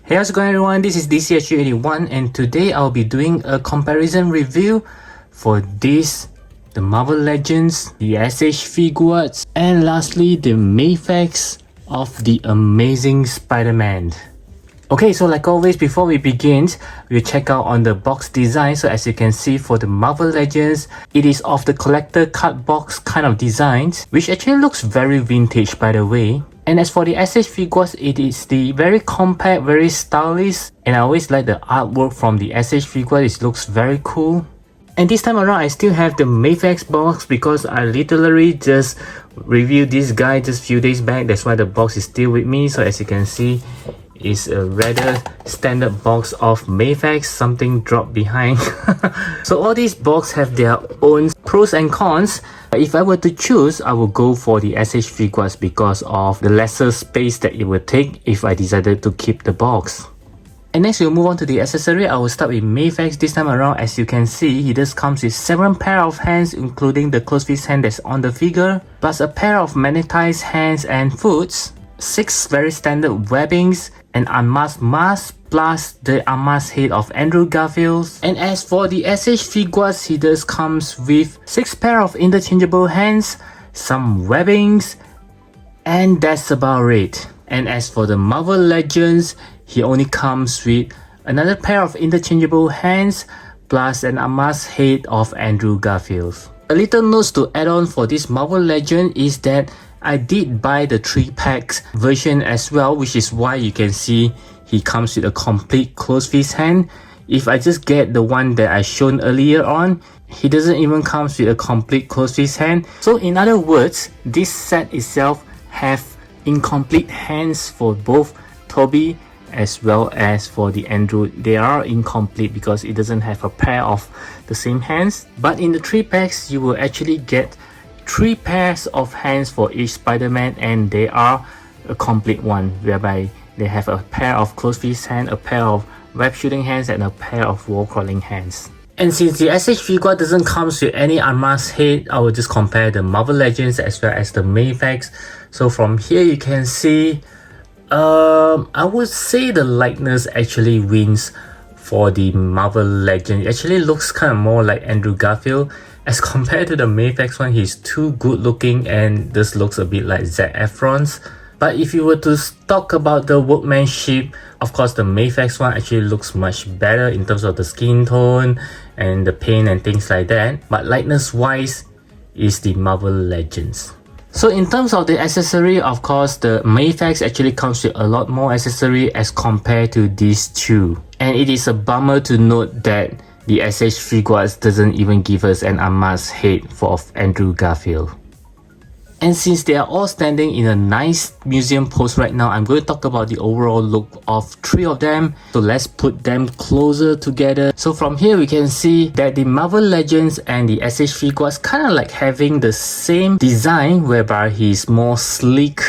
Hey, how's it going everyone? This is DCSU81 and today I'll be doing a comparison review for the Marvel Legends, the SH Figuarts, and lastly the Mafex of the Amazing Spider-Man. Okay, so like always, before we begin, we'll check out on the box design. So as you can see, for the Marvel Legends, it is of the collector card box kind of designs, which actually looks very vintage by the way. And as for the SH Figuarts, it is the very compact, very stylish, and I always like the artwork from the SH Figuarts. It looks very cool. And this time around, I still have the Mafex box because I literally just reviewed this guy just few days back. That's why the box is still with me. So as you can see, it's a rather standard box of Mafex, something dropped behind. So all these boxes have their own pros and cons. If I were to choose, I would go for the SH Figuarts because of the lesser space that it would take if I decided to keep the box. And next we'll move on to the accessory. I will start with Mafex. This time around, as you can see, he just comes with 7 pair of hands, including the closed fist hand that's on the figure, plus a pair of magnetized hands and foots, 6 very standard webbings, an unmasked mask, plus the unmasked head of Andrew Garfield. And as for the SH Figuarts, he just comes with 6 pair of interchangeable hands, some webbings, and that's about it. And as for the Marvel Legends, he only comes with another pair of interchangeable hands, plus an unmasked head of Andrew Garfield. A little note to add on for this Marvel Legend is that I did buy the 3-pack version as well, which is why you can see he comes with a complete closed fist hand. If I just get the one that I shown earlier on, he doesn't even come with a complete closed fist hand. So in other words, this set itself have incomplete hands for both Toby as well as for the Andrew. They are incomplete because it doesn't have a pair of the same hands. But in the 3-packs, you will actually get 3 pairs of hands for each Spider-Man, and they are a complete one, whereby they have a pair of closed fist hand, a pair of web shooting hands, and a pair of wall crawling hands. And since the SH Figuart doesn't come with any unmasked head, I will just compare the Marvel Legends as well as the Mafex. So from here you can see, I would say the likeness actually wins for the Marvel Legend. It actually looks kind of more like Andrew Garfield. As compared to the Mafex one, he's too good looking and this looks a bit like Zac Efron's. But if you were to talk about the workmanship, of course the Mafex one actually looks much better in terms of the skin tone and the paint and things like that. But likeness wise is the Marvel Legends. So in terms of the accessory, of course the Mafex actually comes with a lot more accessory as compared to these two. And it is a bummer to note that the SH Figuarts doesn't even give us an unmasked head for Andrew Garfield. And since they are all standing in a nice museum pose right now, I'm going to talk about the overall look of 3 of them. So let's put them closer together. So from here we can see that the Marvel Legends and the SH Figuarts kind of like having the same design, whereby he's more sleek,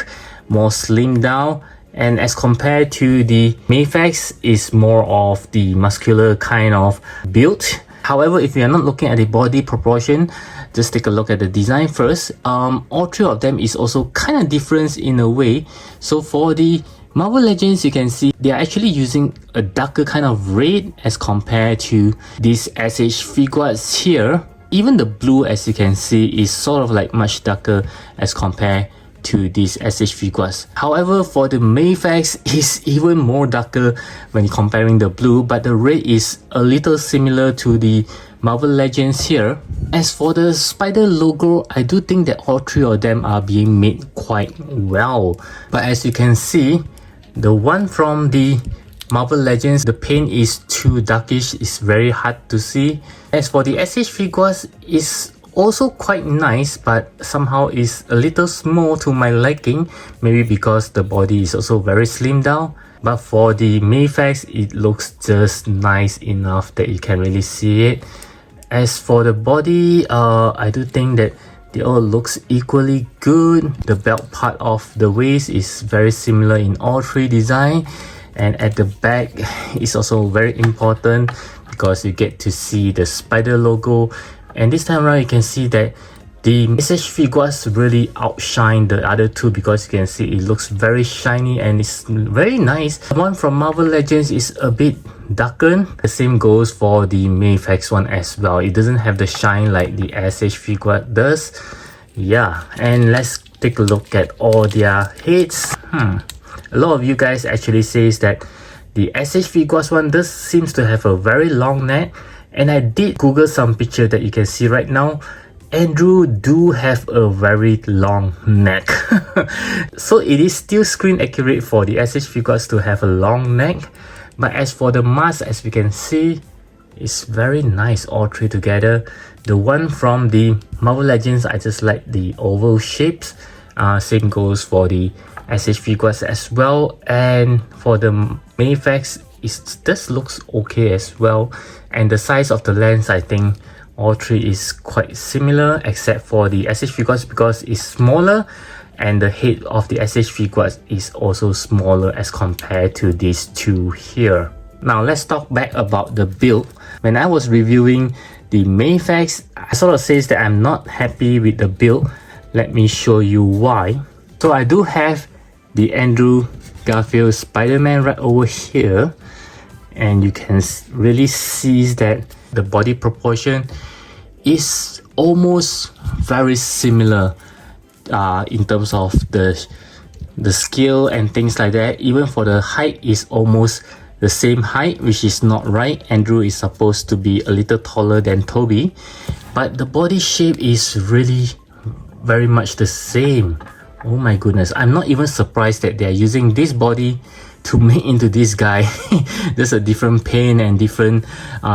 more slimmed down. And as compared to the Mafex, is more of the muscular kind of build. However, if you are not looking at the body proportion, just take a look at the design first. All 3 of them is also kind of different in a way. So for the Marvel Legends, you can see they are actually using a darker kind of red as compared to this SH Figuarts here. Even the blue, as you can see, is sort of like much darker as compared to these SH Figuarts. However, for the Mafex, is even more darker when comparing the blue, but the red is a little similar to the Marvel Legends here. As for the spider logo, I do think that all 3 of them are being made quite well. But as you can see, the one from the Marvel Legends, the paint is too darkish, it's very hard to see. As for the SH Figuarts, it's also quite nice, but somehow is a little small to my liking, maybe because the body is also very slim down. But for the Mafex, it looks just nice enough that you can really see it. As for the body, I do think that they all looks equally good. The belt part of the waist is very similar in all 3 designs, and at the back is also very important because you get to see the spider logo. And this time around you can see that the SH Figuarts really outshine the other two because you can see it looks very shiny and it's very nice. The one from Marvel Legends is a bit darkened. The same goes for the Mafex one as well. It doesn't have the shine like the SH Figuart does. Yeah, and let's take a look at all their heads. A lot of you guys actually says that the SH Figuarts one does seems to have a very long neck, and I did Google some picture that you can see right now. Andrew do have a very long neck. So it is still screen accurate for the SH Figuarts to have a long neck, but as for the mask, as we can see, it's very nice all three together. The one from the Marvel Legends, I just like the oval shapes. Same goes for the SH Figuarts as well, and for the Mafex, this looks okay as well. And the size of the lens, I think all three is quite similar except for the SH Figuarts because it's smaller, and the head of the SH Figuarts is also smaller as compared to these two here. Now let's talk back about the build. When I was reviewing the Mafex, I sort of says that I'm not happy with the build. Let me show you why. So I do have the Andrew Garfield Spider-Man right over here, and you can really see that the body proportion is almost very similar in terms of the scale and things like that. Even for the height is almost the same height, which is not right. Andrew is supposed to be a little taller than Toby, but the body shape is really very much the same. Oh my goodness, I'm not even surprised that they're using this body to make into this guy. There's a different paint and different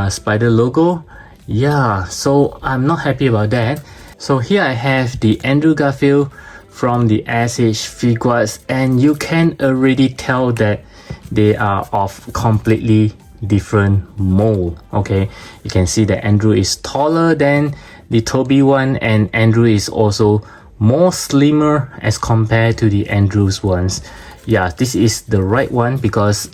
spider logo. Yeah, so I'm not happy about that. So here I have the Andrew Garfield from the SH Figuarts, and you can already tell that they are of completely different mold. Okay, you can see that Andrew is taller than the Toby one, and Andrew is also more slimmer as compared to the Andrew's ones. Yeah, this is the right one because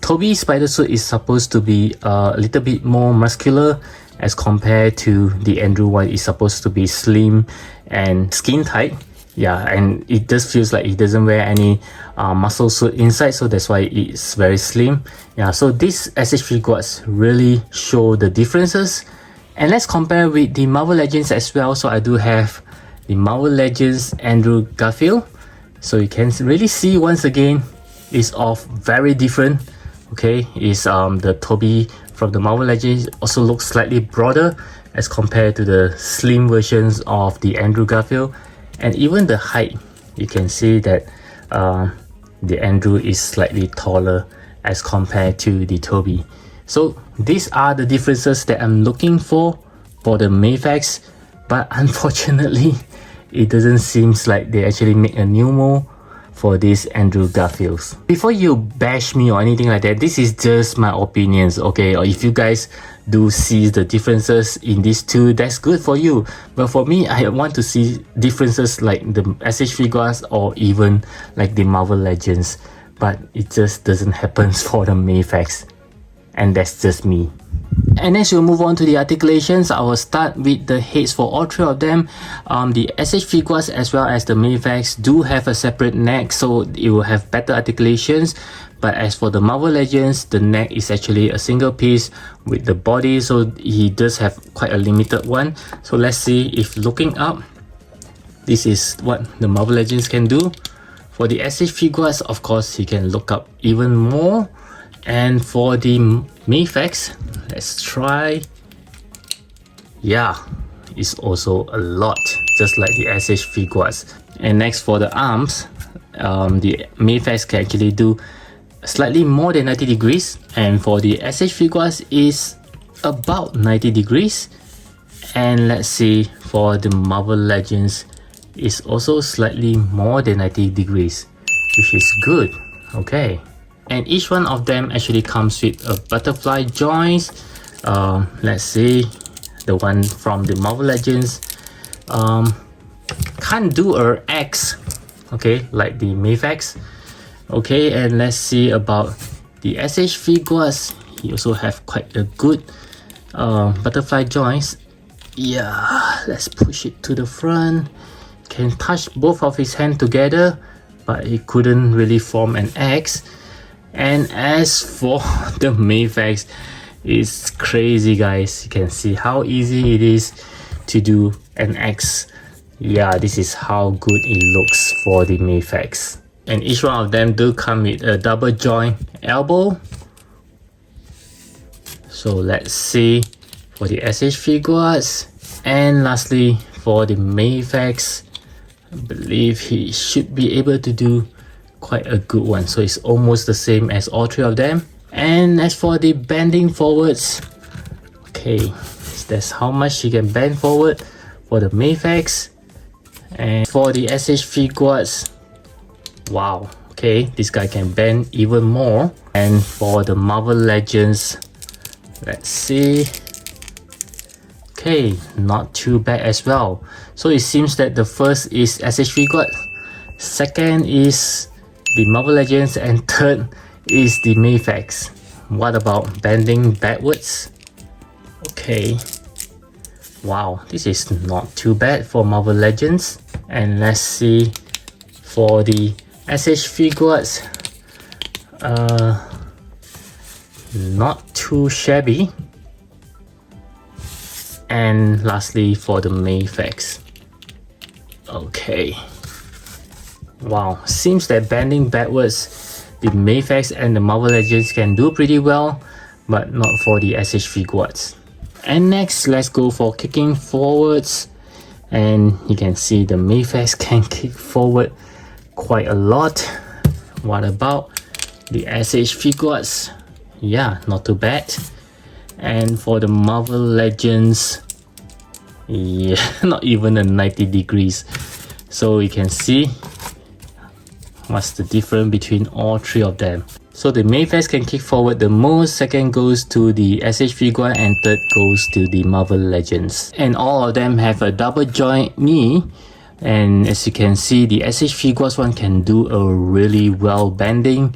Toby's spider suit is supposed to be a little bit more muscular as compared to the Andrew one. Is supposed to be slim and skin tight. Yeah, and it just feels like it doesn't wear any muscle suit inside, so that's why it's very slim. Yeah, so this SH Figuarts really show the differences. And let's compare with the Marvel Legends as well. So I do have the Marvel Legends Andrew Garfield. So you can really see once again is of very different. Okay, is the Toby from the Marvel Legends also looks slightly broader as compared to the slim versions of the Andrew Garfield. And even the height, you can see that the Andrew is slightly taller as compared to the Toby. So these are the differences that I'm looking for the Mafex, but unfortunately it doesn't seem like they actually make a new mold for these Andrew Garfields. Before you bash me or anything like that, this is just my opinions, okay? Or if you guys do see the differences in these two, that's good for you. But for me, I want to see differences like the SH Figuarts or even like the Marvel Legends. But it just doesn't happen for the Mafex. And that's just me. And next we'll move on to the articulations. I will start with the heads for all three of them. The SH Figuarts as well as the Mafex do have a separate neck, so it will have better articulations. But as for the Marvel Legends, the neck is actually a single piece with the body, so he does have quite a limited one. So let's see if looking up, this is what the Marvel Legends can do. For the SH Figuarts, of course, he can look up even more. And for the Mafex, let's try. Yeah, it's also a lot, just like the SH Figuarts. And next for the arms, the Mafex can actually do slightly more than 90 degrees, and for the SH Figuarts is about 90 degrees. And let's see, for the Marvel Legends is also slightly more than 90 degrees, which is good. Okay. And each one of them actually comes with a butterfly joints. Let's see, the one from the Marvel Legends can't do a X, okay, like the Mafex. Okay, and let's see about the SH Figuarts. He also have quite a good butterfly joints. Yeah, let's push it to the front. Can touch both of his hands together, but he couldn't really form an X. And as for the Mafex, it's crazy, guys. You can see how easy it is to do an X. Yeah, this is how good it looks for the Mafex. And each one of them do come with a double joint elbow. So let's see for the SH Figuarts. And lastly, for the Mafex, I believe he should be able to do quite a good one. So it's almost the same as all three of them. And as for the bending forwards, okay, that's how much he can bend forward for the Mafex. And for the SH Figuarts, wow, okay, this guy can bend even more. And for the Marvel Legends, let's see. Okay, not too bad as well. So it seems that the first is SH Figuarts, second is the Marvel Legends, and third is the Mafex. What about bending backwards? Okay, wow, this is not too bad for Marvel Legends. And let's see for the SH Figuarts, not too shabby. And lastly for the Mafex, okay, wow, seems that bending backwards, the Mafex and the Marvel Legends can do pretty well, but not for the SH Figuarts. And next, let's go for kicking forwards. And you can see the Mafex can kick forward quite a lot. What about the SH Figuarts? Yeah, not too bad. And for the Marvel Legends, yeah, not even a 90 degrees. So you can see what's the difference between all three of them. So the Mafex can kick forward the most, second goes to the SH Figuarts, and third goes to the Marvel Legends. And all of them have a double joint knee. And as you can see, the SH Figuarts one can do a really well bending.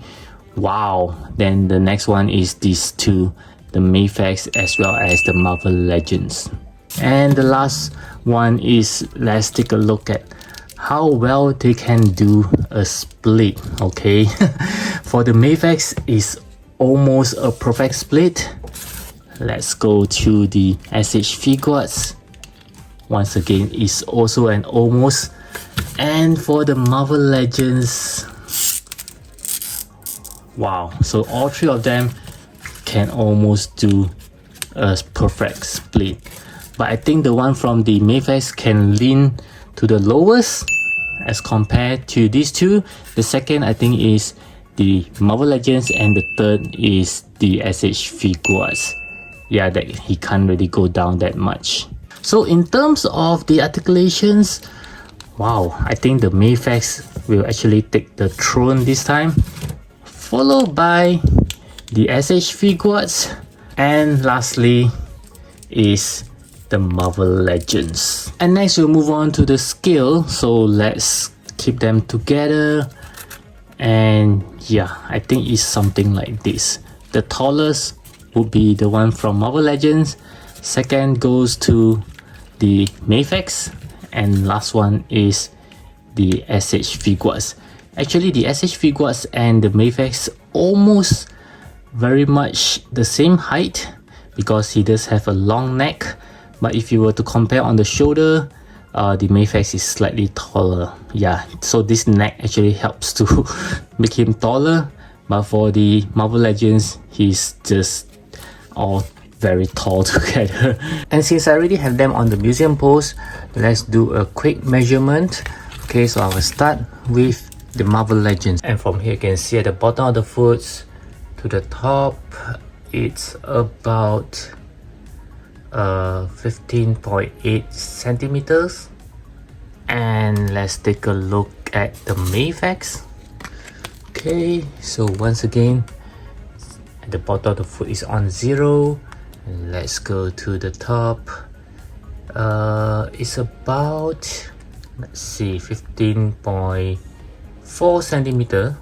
Wow. Then the next one is these two, the Mafex as well as the Marvel Legends. And the last one is, let's take a look at how well they can do a split. Okay, for the Mafex is almost a perfect split. Let's go to the SH Figuarts. Once again, it's also an almost. And for the Marvel Legends, wow, so all three of them can almost do a perfect split. But I think the one from the Mafex can lean to the lowest as compared to these two. The second, I think, is the Marvel Legends, and the third is the SH Figuarts. Yeah, that he can't really go down that much. So in terms of the articulations, wow, I think the Mafex will actually take the throne this time, followed by the SH Figuarts, and lastly is the Marvel Legends. And next we'll move on to the scale, so let's keep them together. And yeah, I think it's something like this. The tallest would be the one from Marvel Legends, second goes to the Mafex, and last one is the SH Figuarts. Actually, the SH Figuarts and the Mafex almost very much the same height, because he does have a long neck. But if you were to compare on the shoulder, the Mafex is slightly taller. Yeah, so this neck actually helps to make him taller. But for the Marvel Legends, he's just all very tall together. And since I already have them on the museum pose, let's do a quick measurement. Okay, so I will start with the Marvel Legends. And from here you can see at the bottom of the foot to the top, it's about 15.8 centimeters. And let's take a look at the Mafex. Okay, so once again, at the bottom of the foot is on 0. And let's go to the top. It's about, let's see, 15.4 centimeter.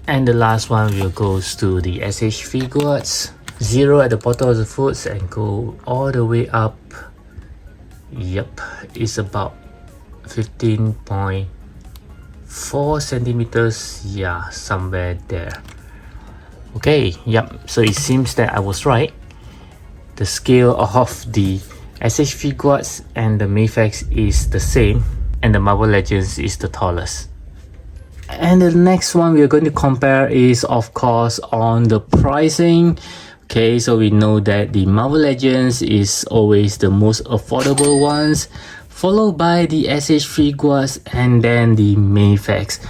And the last one will goes to the SH Figuarts. 0 at the bottom of the foot and go all the way up. Yep, it's about 15.4 centimeters. Yeah, somewhere there. Okay, yep, so it seems that I was right. The scale of the SH Figuarts and the Mafex is the same, and the Marvel Legends is the tallest. And the next one we're going to compare is of course on the pricing. Okay, so we know that the Marvel Legends is always the most affordable ones, followed by the SH Figuarts and then the Mafex.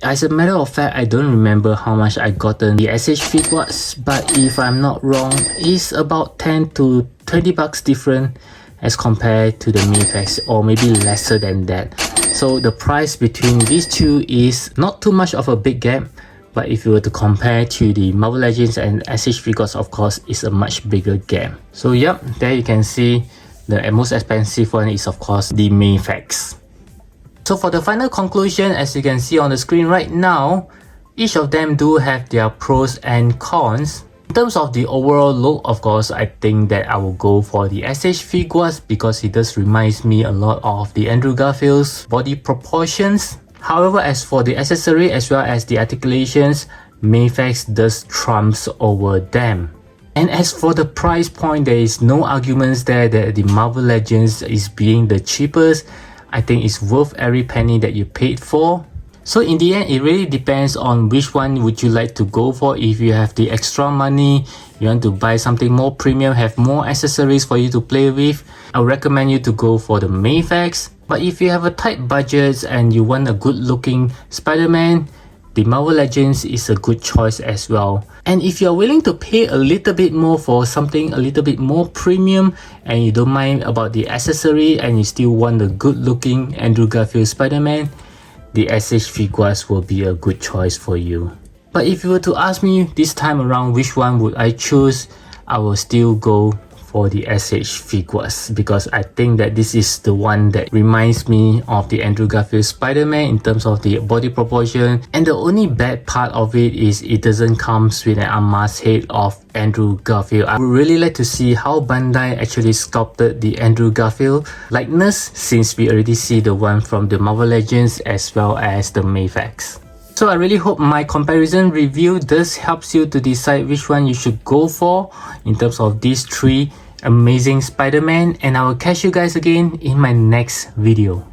As a matter of fact, I don't remember how much I gotten the SH Figuarts, but if I'm not wrong, it's about 10 to 20 bucks different as compared to the Mafex, or maybe lesser than that. So the price between these two is not too much of a big gap, but if you were to compare to the Marvel Legends and SH Figuarts, of course, it's a much bigger gap. So yep, there you can see the most expensive one is of course the Mafex. So for the final conclusion, as you can see on the screen right now, each of them do have their pros and cons. In terms of the overall look, of course, I think that I will go for the SH Figuarts because it does remind me a lot of the Andrew Garfield's body proportions. However, as for the accessory as well as the articulations, Mafex does trumps over them. And as for the price point, there is no arguments there that the Marvel Legends is being the cheapest. I think it's worth every penny that you paid for. So in the end, it really depends on which one would you like to go for. If you have the extra money, you want to buy something more premium, have more accessories for you to play with, I would recommend you to go for the Mafex. But if you have a tight budget and you want a good looking Spider-Man, the Marvel Legends is a good choice as well. And if you're willing to pay a little bit more for something a little bit more premium and you don't mind about the accessory and you still want a good looking Andrew Garfield Spider-Man, the SH Figuarts will be a good choice for you. But if you were to ask me this time around which one would I choose, I will still go for the SH Figuarts because I think that this is the one that reminds me of the Andrew Garfield Spider-Man in terms of the body proportion. And the only bad part of it is it doesn't come with an unmasked head of Andrew Garfield. I would really like to see how Bandai actually sculpted the Andrew Garfield likeness, since we already see the one from the Marvel Legends as well as the Mafex. So I really hope my comparison review does helps you to decide which one you should go for in terms of these three amazing Spider-Man, and I will catch you guys again in my next video.